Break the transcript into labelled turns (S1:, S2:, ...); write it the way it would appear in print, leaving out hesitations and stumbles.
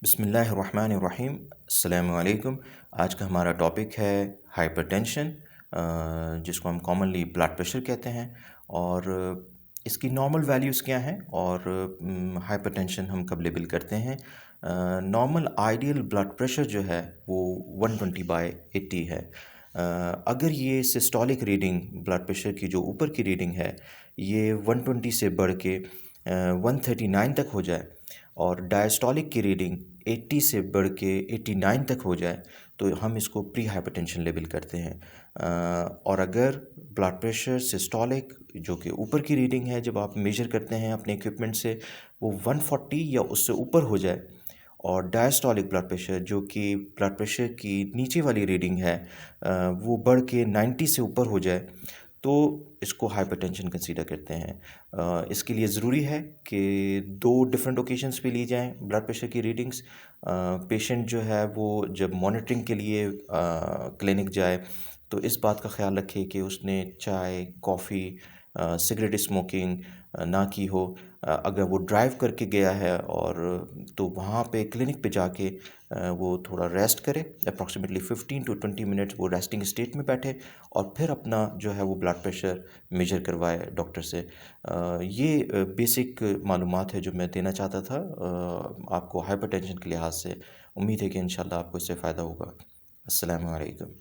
S1: बिस्मिल्लाहिर्रहमानिर्रहीम। अस्सलामु अलैकुम। आज का हमारा टॉपिक है हाइपरटेंशन, जिसको हम कॉमनली ब्लड प्रेशर कहते हैं। और इसकी नॉर्मल वैल्यूज़ क्या हैं और हाइपरटेंशन हम कब लेबल करते हैं। नॉर्मल आइडियल ब्लड प्रेशर जो है वो 120/80 है। अगर ये सिस्टोलिक रीडिंग ब्लड प्रेशर की जो ऊपर की रीडिंग है ये 120 से बढ़ के 139 तक हो जाए और डायस्टोलिक की रीडिंग 80 से बढ़ के 89 तक हो जाए तो हम इसको प्री हाइपरटेंशन लेबल करते हैं। और अगर ब्लड प्रेशर सिस्टोलिक जो कि ऊपर की रीडिंग है जब आप मेजर करते हैं अपने इक्विपमेंट से वो 140 या उससे ऊपर हो जाए और डायस्टोलिक ब्लड प्रेशर जो कि ब्लड प्रेशर की नीचे वाली रीडिंग है वो बढ़ के 90 से ऊपर हो जाए तो इसको हाइपरटेंशन कंसीडर करते हैं। इसके लिए ज़रूरी है कि 2 डिफरेंट ओकेशंस पे ली जाएं ब्लड प्रेशर की रीडिंग्स। पेशेंट जो है वो जब मॉनिटरिंग के लिए क्लिनिक जाए तो इस बात का ख्याल रखे कि उसने चाय कॉफ़ी सिगरेट स्मोकिंग ना की हो। अगर वो ड्राइव करके गया है और तो वहाँ पे क्लिनिक पे जाके वो थोड़ा रेस्ट करे, अप्रॉक्सीमेटली 15 to 20 मिनट्स वो रेस्टिंग स्टेट में बैठे और फिर अपना जो है वो ब्लड प्रेशर मेजर करवाए डॉक्टर से। ये बेसिक मालूमात है जो मैं देना चाहता था आपको हाइपरटेंशन के लिहाज से। उम्मीद है कि इंशाल्लाह आपको इससे फ़ायदा होगा। अस्सलामु अलैकुम।